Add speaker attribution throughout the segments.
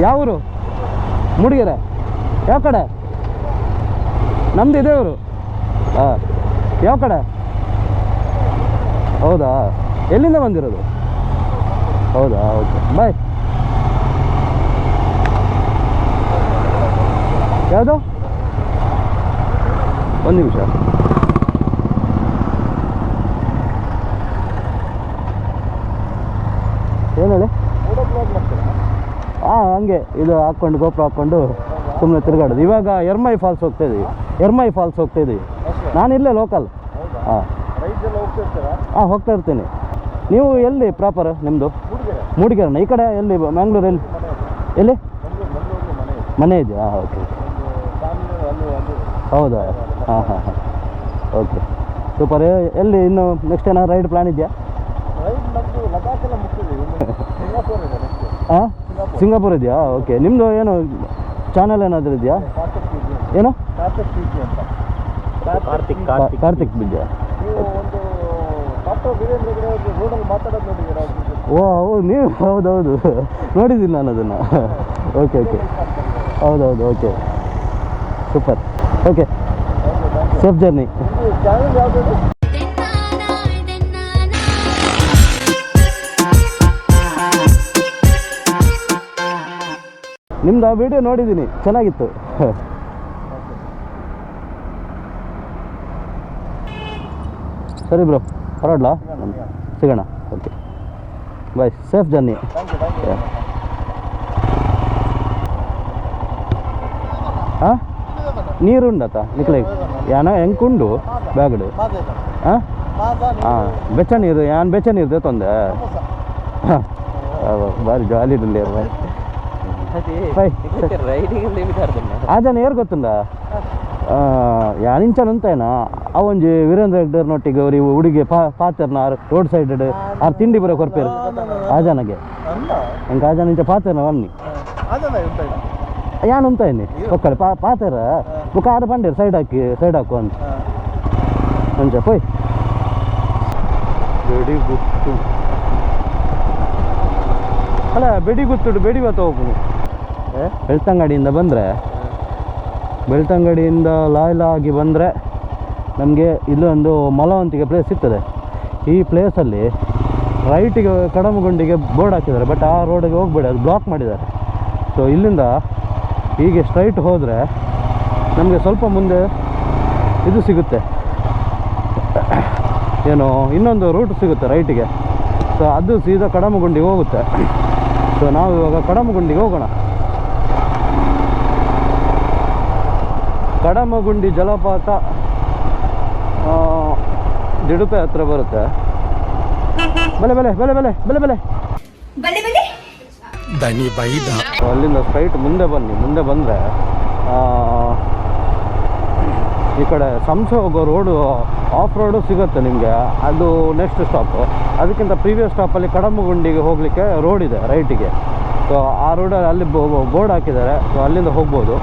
Speaker 1: ಯಾವ ಊರು? ಮೂಡಿಗೆರೆ. ಯಾವ ಕಡೆ? ನಮ್ದು ಇದೆ ಊರು. ಹಾಂ, ಯಾವ ಕಡೆ? ಹೌದಾ, ಎಲ್ಲಿಂದ ಬಂದಿರೋದು? ಹೌದಾ, ಓಕೆ, ಬಾಯ್. ಯಾವುದು? ಒಂದು ನಿಮಿಷ. ಏನು ಹೇಳಿ? ಹಾಂ, ಹಂಗೆ ಇದು ಹಾಕ್ಕೊಂಡು ಗೋಪುರ ಹಾಕ್ಕೊಂಡು ಸುಮ್ಮನೆ ತಿರುಗಾಡೋದು. ಇವಾಗ ಎರ್ಮೈ ಫಾಲ್ಸ್ ಹೋಗ್ತಾಯಿದ್ದೀವಿ. ನಾನಿಲ್ಲೇ ಲೋಕಲ್. ಹಾಂ ಹಾಂ, ಹೋಗ್ತಾ ಇರ್ತೀನಿ. ನೀವು ಎಲ್ಲಿ ಪ್ರಾಪರ್? ನಿಮ್ಮದು ಮೂಡಿಗೆರೆನ? ಈ ಕಡೆ ಎಲ್ಲಿ? ಮ್ಯಾಂಗ್ಳೂರಲ್ಲಿ ಎಲ್ಲಿ ಮನೆ ಇದೆಯಾ? ಓಕೆ, ಹೌದಾ? ಹಾಂ ಹಾಂ ಹಾಂ, ಓಕೆ, ಸೂಪರ್. ಎಲ್ಲಿ ಇನ್ನು ನೆಕ್ಸ್ಟ್ ಏನಾದ್ರು ರೈಡ್ ಪ್ಲ್ಯಾನ್ ಇದೆಯಾ? ಹಾಂ, ಸಿಂಗಾಪುರ್ ಇದೆಯಾ? ಓಕೆ. ನಿಮ್ಮದು ಏನು ಚಾನಲ್ ಏನಾದರೂ ಇದೆಯಾ? ಏನು? ಕಾರ್ತಿಕ್ ಬಿದ್ಯಾ? ಓ ಹೌದು, ನೀವು? ಹೌದೌದು, ನೋಡಿದ್ದೀನಿ ನಾನು ಅದನ್ನು. ಓಕೆ ಓಕೆ, ಹೌದೌದು, okay, super. Okay, safe journey. ನಿಮ್ದು ಆ ವಿಡಿಯೋ ನೋಡಿದ್ದೀನಿ, ಚೆನ್ನಾಗಿತ್ತು. ಸರಿ ಬ್ರೋ, ಹೊರಡ್ಲಾ? ಸಿಗೋಣ. ಓಕೆ, ಬಾಯ್, ಸೇಫ್ ಜರ್ನಿ. ಹಾಂ, ನೀರುಂಡತ ನಿಕ್ಲೆ ಯಾನ ಎಂಕುಂಡು ಬ್ಯಾಗಡು. ಹಾಂ ಹಾಂ, ಬೆಚ್ಚ ನೀರು ಯಾನ್ ಬೆಚ್ಚ ನೀರು ದೇತೊಂದೆ. ಹಾಂ, ಬಾರಿ ಜಾಲಿ ಇರಲಿ. ಆಜಾನ ಏರ್ ಗೊತ್ತುಂಡ ಯಾನಿಂಚನ ಉಂತಾಯನ ಅವೊಂಜಿ ವೀರೇಂದ್ರ ಹೆಗ್ಡರ್ನೊಟ್ಟಿಗೆ ಅವ್ರು ಹುಡುಗಿ ಪಾತೆರ್ನ ರೋಡ್ ಸೈಡ್ ಆರು ತಿಂಡಿ ಬರೋ ಕೊರ್ಪೇರು ಆಜಾನಗೆ ಎಂಕ ಆಜಾನ ಇಂಚ ಪಾತೆರ್ನ ಬನ್ನಿ ಯಾನು ಉಂತಾಯನಿ ಒಕ್ಕಡೆ ಪಾತೆರ ಬುಕ್ಕ ಆರು ಬಂಡೇರು ಸೈಡ್ ಹಾಕು ಅಂತ ಅಂಚ ಪೋಯ್ ಬೆಡಿ ಗುತ್ತು ಅಲ್ಲ ಬೆಡಿ ಗುತ್ತುಡು ಬೆಡಿ ಬತ್ತ ಹೋಗ್ಬೋದು. ಬೆಳ್ತಂಗಡಿಯಿಂದ ಲಾಯ್ಲಾಗಿ ಬಂದರೆ ನಮಗೆ ಇಲ್ಲೊಂದು ಮಲವಂತಿಗೆ ಪ್ಲೇಸ್ ಸಿಗ್ತದೆ. ಈ ಪ್ಲೇಸಲ್ಲಿ ರೈಟಿಗೆ ಕಡಮಗುಂಡಿಗೆ ಬೋರ್ಡ್ ಹಾಕಿದ್ದಾರೆ, ಬಟ್ ಆ ರೋಡಿಗೆ ಹೋಗ್ಬೇಡಿ, ಅದು ಬ್ಲಾಕ್ ಮಾಡಿದ್ದಾರೆ. ಸೊ ಇಲ್ಲಿಂದ ಹೀಗೆ ಸ್ಟ್ರೈಟ್ ಹೋದರೆ ನಮಗೆ ಸ್ವಲ್ಪ ಮುಂದೆ ಇದು ಸಿಗುತ್ತೆ, ಏನು ಇನ್ನೊಂದು ರೂಟ್ ಸಿಗುತ್ತೆ ರೈಟಿಗೆ. ಸೊ ಅದು ಸೀದಾ ಕಡಮಗುಂಡಿಗೆ ಹೋಗುತ್ತೆ. ಸೊ ನಾವು ಇವಾಗ ಕಡಮಗುಂಡಿಗೆ ಹೋಗೋಣ. ಕಡಮಗುಂಡಿ ಜಲಪಾತ ದಿಡುಪೆ ಹತ್ರ ಬರುತ್ತೆ. ಬೆಲೆ ಬೆಲೆ ಬೆಲೆ ಬೆಲೆ ಬೆಲೆ ಬೆಲೆ ಅಲ್ಲಿಂದ ಸ್ಟ್ರೈಟ್ ಮುಂದೆ ಬನ್ನಿ. ಮುಂದೆ ಬಂದರೆ ಈ ಕಡೆ ಸಂಸೆ ಹೋಗೋ ರೋಡು, ಆಫ್ ರೋಡು ಸಿಗುತ್ತೆ ನಿಮಗೆ. ಅದು ನೆಕ್ಸ್ಟ್ ಸ್ಟಾಪು. ಅದಕ್ಕಿಂತ ಪ್ರೀವಿಯಸ್ ಸ್ಟಾಪಲ್ಲಿ ಕಡಮಗುಂಡಿಗೆ ಹೋಗಲಿಕ್ಕೆ ರೋಡ್ ಇದೆ ರೈಟಿಗೆ. ಸೊ ಆ ರೋಡಲ್ಲಿ ಅಲ್ಲಿ ಬೋರ್ಡ್ ಹಾಕಿದ್ದಾರೆ. ಸೊ ಅಲ್ಲಿಂದ ಹೋಗ್ಬೋದು.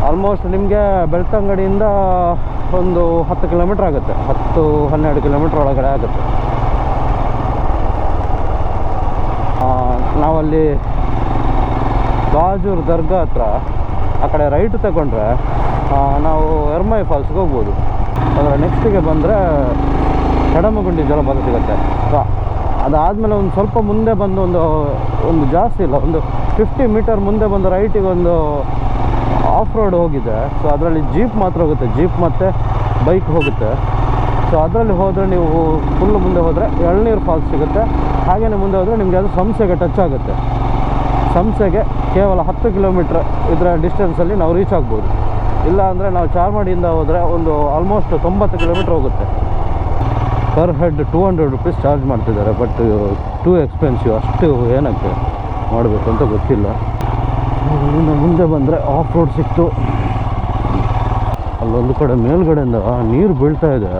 Speaker 1: ಆಲ್ಮೋಸ್ಟ್ ನಿಮಗೆ ಬೆಳ್ತಂಗಡಿಯಿಂದ ಒಂದು 10 ಕಿಲೋಮೀಟ್ರ್ ಆಗುತ್ತೆ, 10-12 ಕಿಲೋಮೀಟ್ರ್ ಒಳಗಡೆ ಆಗುತ್ತೆ. ನಾವಲ್ಲಿ ಬಾಜೂರು ದರ್ಗಾ ಹತ್ರ ಆ ಕಡೆ ರೈಟ್ ತಗೊಂಡ್ರೆ ನಾವು ಎರ್ಮೈ ಫಾಲ್ಸ್ಗೆ ಹೋಗ್ಬೋದು. ಅದರ ನೆಕ್ಸ್ಟಿಗೆ ಬಂದರೆ ಕಡಮಗುಂಡಿ ಜಲಪಾತ ಸಿಗುತ್ತೆ. ಸೊ ಅದಾದಮೇಲೆ ಒಂದು ಸ್ವಲ್ಪ ಮುಂದೆ ಬಂದು ಒಂದು ಜಾಸ್ತಿ ಇಲ್ಲ, ಒಂದು 50 ಮೀಟರ್ ಮುಂದೆ ಬಂದು ರೈಟಿಗೆ ಒಂದು ಆಫ್ ರೋಡ್ ಹೋಗಿದೆ. ಸೊ ಅದರಲ್ಲಿ ಜೀಪ್ ಮಾತ್ರ ಹೋಗುತ್ತೆ, ಜೀಪ್ ಮತ್ತು ಬೈಕ್ ಹೋಗುತ್ತೆ. ಸೊ ಅದರಲ್ಲಿ ಹೋದರೆ ನೀವು ಫುಲ್ ಮುಂದೆ ಹೋದರೆ ಎಳ್ನೀರು ಫಾಲ್ಸ್ ಸಿಗುತ್ತೆ. ಹಾಗೆಯೇ ಮುಂದೆ ಹೋದರೆ ನಿಮಗೆ ಅದು ಸಂಸೆಗೆ ಟಚ್ ಆಗುತ್ತೆ. ಸಂಸೆಗೆ ಕೇವಲ 10 ಕಿಲೋಮೀಟ್ರ್ ಇದರ ಡಿಸ್ಟೆನ್ಸಲ್ಲಿ ನಾವು ರೀಚ್ ಆಗ್ಬೋದು. ಇಲ್ಲ ಅಂದರೆ ನಾವು ಚಾರ್ಮಾಡಿಯಿಂದ ಹೋದರೆ ಒಂದು ಆಲ್ಮೋಸ್ಟ್ 90 ಕಿಲೋಮೀಟ್ರ್ ಹೋಗುತ್ತೆ. ಪರ್ ಹೆಡ್ 200 ರುಪೀಸ್ ಚಾರ್ಜ್ ಮಾಡ್ತಿದ್ದಾರೆ. ಬಟ್ ಟೂ ಎಕ್ಸ್ಪೆನ್ಸಿವ್, ಅಷ್ಟು ಏನಕ್ಕೆ ಮಾಡಬೇಕು ಅಂತ ಗೊತ್ತಿಲ್ಲ. ಇನ್ನು ಮುಂದೆ ಬಂದರೆ ಆಫ್ ರೋಡ್ ಸಿಕ್ತು. ಅಲ್ಲೊಂದು ಕಡೆ ಮೇಲ್ಗಡೆಯಿಂದ ನೀರು ಬೀಳ್ತಾ ಇದೆ,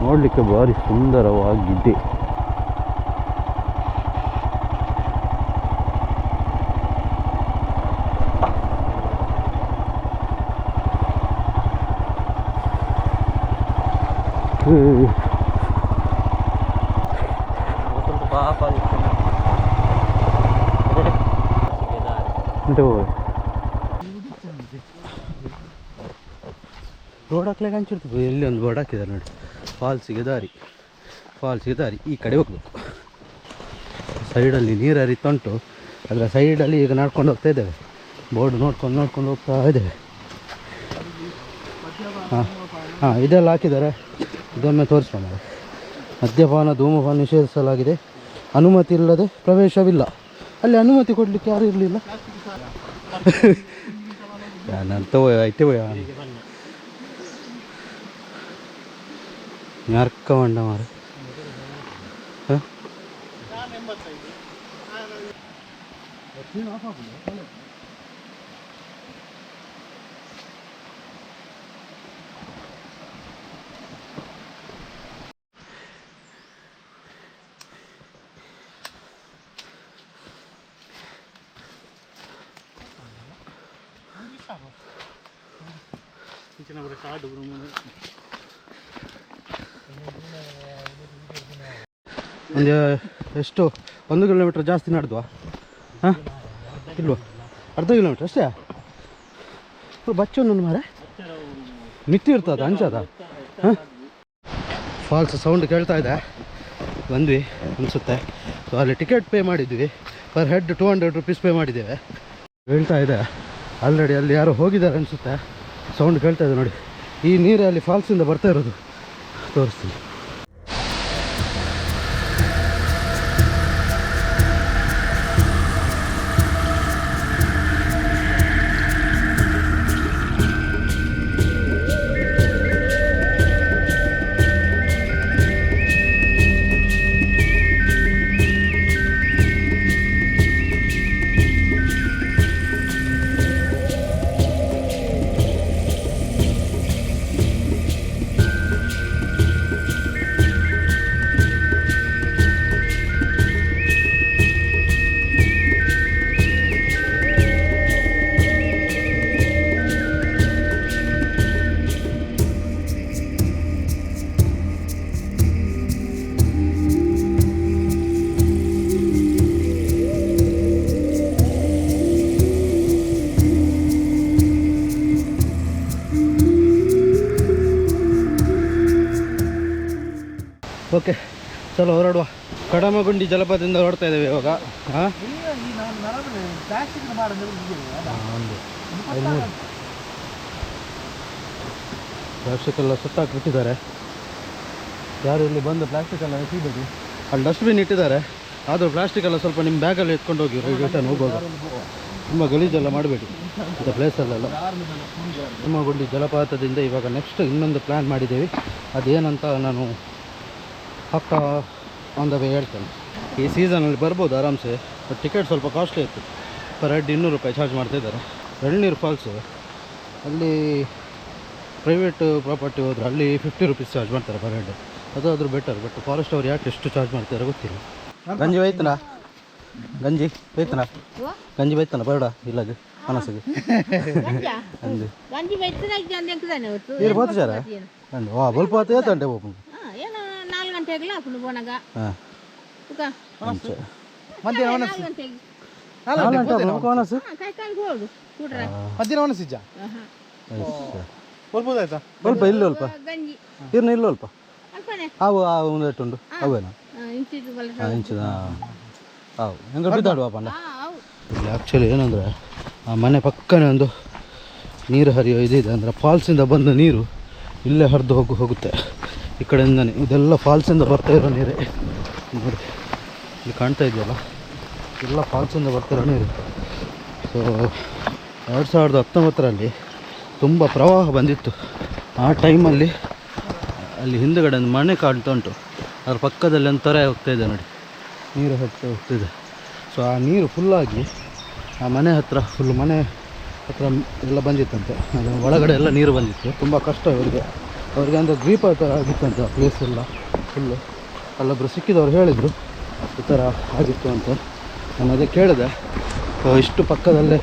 Speaker 1: ನೋಡಲಿಕ್ಕೆ ಭಾರಿ ಸುಂದರವಾಗಿದೆ. ಗಂಟೆ ಹೋಗಿ ರೋಡ್ ಹಾಕ್ಲಿಕ್ಕೆ ಹಂಚಿರ್ತದೆ. ಎಲ್ಲಿ ಒಂದು ಬೋರ್ಡ್ ಹಾಕಿದ್ದಾರೆ ನೋಡಿ, ಫಾಲ್ಸಿಗೆ ದಾರಿ ಈ ಕಡೆ ಹೋಗ್ಬೇಕು. ಸೈಡಲ್ಲಿ ನೀರು ಹರಿತುಂಟು, ಅದರ ಸೈಡಲ್ಲಿ ಈಗ ನಡ್ಕೊಂಡು ಹೋಗ್ತಾ ಇದ್ದೇವೆ. ಬೋರ್ಡ್ ನೋಡ್ಕೊಂಡು ಹೋಗ್ತಾ ಇದ್ದೇವೆ. ಹಾಂ ಇದೆಲ್ಲ ಹಾಕಿದ್ದಾರೆ. ಇದೊಮ್ಮೆ ತೋರಿಸ್ಕೊಂಡು ಮದ್ಯಪಾನ ಧೂಮಪಾನ ನಿಷೇಧಿಸಲಾಗಿದೆ, ಅನುಮತಿ ಇಲ್ಲದೆ ಪ್ರವೇಶವಿಲ್ಲ. ಅಲ್ಲಿ ಅನುಮತಿ ಕೊಡಲಿಕ್ಕೆ ಯಾರು ಇರಲಿಲ್ಲ. ನಂತ ಐತೆ ಯಾರ್ಕ ಮಂಡ ಮಾರ. ಒಂದು ಎಷ್ಟು 1 ಕಿಲೋಮೀಟ್ರ್ ಜಾಸ್ತಿ ನಡೆದ್ವಾ? ಹಾಂ ಇಲ್ವಾ? ಅರ್ಧ ಕಿಲೋಮೀಟ್ರ್ ಅಷ್ಟೇ. ಬಚ್ಚೊಂದು ಮಾರೆ ಮಿತ್ತಿ ಇರ್ತದ ಅಂಚದ. ಹಾಂ ಫಾಲ್ಸ್ ಸೌಂಡ್ ಕೇಳ್ತಾ ಇದೆ. ಬಂದ್ವಿ ಅನಿಸುತ್ತೆ. ಸೊ ಅಲ್ಲಿ ಟಿಕೆಟ್ ಪೇ ಮಾಡಿದ್ವಿ, ಪರ್ ಹೆಡ್ 200 ರುಪೀಸ್ ಪೇ ಮಾಡಿದ್ದೇವೆ. ಹೇಳ್ತಾ ಇದೆ ಆಲ್ರೆಡಿ ಅಲ್ಲಿ ಯಾರೋ ಹೋಗಿದ್ದಾರೆ ಅನಿಸುತ್ತೆ. ಸೌಂಡ್ ಕೇಳ್ತಾ ಇದೆ ನೋಡಿ. ಈ ನೀರೇ ಅಲ್ಲಿ ಫಾಲ್ಸಿಂದ ಬರ್ತಾ ಇರೋದು, ತೋರಿಸ್ತೀನಿ. ಓಕೆ ಚಲೋ ಹೊರಡುವ. ಕಡಮಗುಂಡಿ ಜಲಪಾತದಿಂದ ಹೊರಡ್ತಾ ಇದ್ದೇವೆ ಇವಾಗ. ಹಾಂ ಪ್ಲಾಸ್ಟಿಕ್ ಎಲ್ಲ ಸುತ್ತಾಕ್ಬಿಟ್ಟಿದ್ದಾರೆ. ಯಾರು ಇಲ್ಲಿ ಬಂದು ಪ್ಲಾಸ್ಟಿಕ್ ಎಲ್ಲ ಎಸಿಬೇಡಿ. ಅಲ್ಲಿ ಡಸ್ಟ್ಬಿನ್ ಇಟ್ಟಿದ್ದಾರೆ, ಆದರೂ ಪ್ಲಾಸ್ಟಿಕ್ ಎಲ್ಲ ಸ್ವಲ್ಪ ನಿಮ್ಮ ಬ್ಯಾಗಲ್ಲಿ ಎತ್ಕೊಂಡು ಹೋಗಿ ರಿಟರ್ನ್ ಹೋಗುವಾಗ. ತುಂಬ ಗಲೀಜೆಲ್ಲ ಮಾಡಬೇಡಿ ಇಂಥ ಪ್ಲೇಸಲ್ಲೆಲ್ಲ. ಕಡಮಗುಂಡಿ ಜಲಪಾತದಿಂದ ಇವಾಗ ನೆಕ್ಸ್ಟ್ ಇನ್ನೊಂದು ಪ್ಲ್ಯಾನ್ ಮಾಡಿದ್ದೇವೆ. ಅದೇನಂತ ನಾನು ಪಕ್ಕ ಆನ್ ದ ವೇ ಹೇಳ್ತೇನೆ. ಈ ಸೀಸನಲ್ಲಿ ಬರ್ಬೋದು ಆರಾಮ್ಸೆ, ಬಟ್ ಟಿಕೆಟ್ ಸ್ವಲ್ಪ ಕಾಸ್ಟ್ಲಿ ಇತ್ತು. ಪರ್ ಹೆಡ್ 200 ರೂಪಾಯಿ ಚಾರ್ಜ್ ಮಾಡ್ತಾಯಿದ್ದಾರೆ. ಎಳ್ನೀರು ಫಾಲ್ಸು ಅಲ್ಲಿ ಪ್ರೈವೇಟ್ ಪ್ರಾಪರ್ಟಿ ಹೋದ್ರೆ ಅಲ್ಲಿ 50 ರುಪೀಸ್ ಚಾರ್ಜ್ ಮಾಡ್ತಾರೆ ಪರ್ ಹೆಡ್. ಅದಾದರೂ ಬೆಟರ್. ಬಟ್ ಫಾರೆಸ್ಟ್ ಅವ್ರು ಯಾಕೆ ಎಷ್ಟು ಚಾರ್ಜ್ ಮಾಡ್ತಾರೆ ಗೊತ್ತಿಲ್ಲ. ಗಂಜಿ ಬೈತನ ಗಂಜಿ ಬೈತನ ಬೇಡ ಇಲ್ಲದು ಮನಸ್ಸಿಗೆ ನೀರು ಬೋದು ಸರ ವಾ ಬಲ್ಪ ಏತಂಟೆ ಹೋಗ್ಬೋದು. ಸ್ವಲ್ಪ ಇಲ್ಲಿ ಅಲ್ಪ ಇರ್ನ ಇಲ್ಲ ಅಲ್ಪ ಅವು ಒಂದು ಎಟ್ಟುಂಡು ಅವೇನಾ ಇಂಚಿದ ಅವು ಹೆಂಗೆ ಬಿದ್ದಾಡುವ ಪಂಡ. ಇಲ್ಲಿ ಆ್ಯಕ್ಚುಲಿ ಏನಂದರೆ ಆ ಮನೆ ಪಕ್ಕನೇ ಒಂದು ನೀರು ಹರಿಯೋ ಇದಿದೆ. ಅಂದರೆ ಫಾಲ್ಸಿಂದ ಬಂದ ನೀರು ಇಲ್ಲೇ ಹರಿದು ಹೋಗುತ್ತೆ ಈ ಕಡೆಯಿಂದನೇ. ಇದೆಲ್ಲ ಫಾಲ್ಸಿಂದ ಬರ್ತಾ ಇರೋ ನೀರೇ ನೋಡಿ, ಇಲ್ಲಿ ಕಾಣ್ತಾ ಇದೆಯಲ್ಲ, ಎಲ್ಲ ಫಾಲ್ಸಿಂದ ಬರ್ತಿರೋ ನೀರು. ಸೊ 2019ರಲ್ಲಿ ತುಂಬ ಪ್ರವಾಹ ಬಂದಿತ್ತು. ಆ ಟೈಮಲ್ಲಿ ಅಲ್ಲಿ ಹಿಂದುಗಡೆ ಒಂದು ಮನೆ ಕಾಣ್ತಾ ಉಂಟು, ಅದ್ರ ಪಕ್ಕದಲ್ಲಿ ಒಂದು ತೊರೆ ಹೋಗ್ತಾಯಿದೆ ನೋಡಿ, ನೀರು ಹತ್ತಿ ಹೋಗ್ತಿದೆ. ಸೊ ಆ ನೀರು ಫುಲ್ಲಾಗಿ ಆ ಮನೆ ಹತ್ರ ಮನೆ ಹತ್ರ ಎಲ್ಲ ಬಂದಿತ್ತಂತೆ. ಅದು ಒಳಗಡೆ ಎಲ್ಲ ನೀರು ಬಂದಿತ್ತು. ತುಂಬ ಕಷ್ಟ ಅವ್ರಿಗೆ ಅಂದರೆ ದ್ವೀಪ ಥರ ಆಗಿತ್ತಂತೆ ಆ ಪ್ಲೇಸ್ ಎಲ್ಲ ಫುಲ್ಲು. ಅಲ್ಲೊಬ್ಬರು ಸಿಕ್ಕಿದವ್ರು ಹೇಳಿದರು ಈ ಥರ ಆಗಿತ್ತು ಅಂತ. ನಾನು ಅದೇ ಕೇಳಿದೆ, ಇಷ್ಟು ಪಕ್ಕದಲ್ಲೇ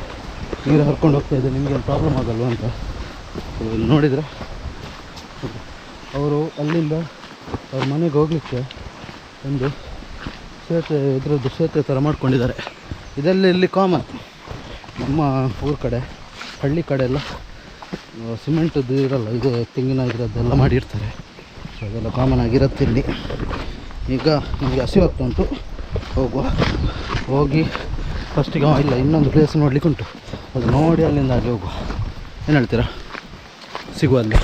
Speaker 1: ನೀರು ಹರ್ಕೊಂಡು ಹೋಗ್ತಾಯಿದೆ, ನಿಮಗೇನು ಪ್ರಾಬ್ಲಮ್ ಆಗಲ್ವ ಅಂತ. ನೋಡಿದರೆ ಅವರು ಅಲ್ಲಿಂದ ಅವ್ರ ಮನೆಗೆ ಹೋಗಲಿಕ್ಕೆ ಒಂದು ಸೇತುವೆ ಥರ ಮಾಡ್ಕೊಂಡಿದ್ದಾರೆ. ಇದೆಲ್ಲ ಇಲ್ಲಿ ಕಾಮನ್.
Speaker 2: ನಮ್ಮ ಊರ ಕಡೆ ಹಳ್ಳಿ ಕಡೆ ಎಲ್ಲ ಸಿಮೆಂಟದ್ದು ಇರಲ್ಲ, ಇದು ತೆಂಗಿನ ಇದರದ್ದೆಲ್ಲ ಮಾಡಿರ್ತಾರೆ. ಸೊ ಅದೆಲ್ಲ ಕಾಮನ್ ಆಗಿರುತ್ತೆ ಇಲ್ಲಿ. ಈಗ ನಮಗೆ ಹಸಿವಾಗ್ತಾ ಉಂಟು, ಹೋಗುವ. ಹೋಗಿ ಫಸ್ಟಿಗೆ ಇಲ್ಲ ಇನ್ನೊಂದು ಪ್ಲೇಸ್ ನೋಡಲಿಕ್ಕೆ ಉಂಟು, ಅದು ನೋಡಿ ಅಲ್ಲಿಂದ ಅಲ್ಲಿ ಹೋಗುವ. ಏನು ಹೇಳ್ತೀರಾ? ಸಿಗುವ ಅಲ್ಲಿ.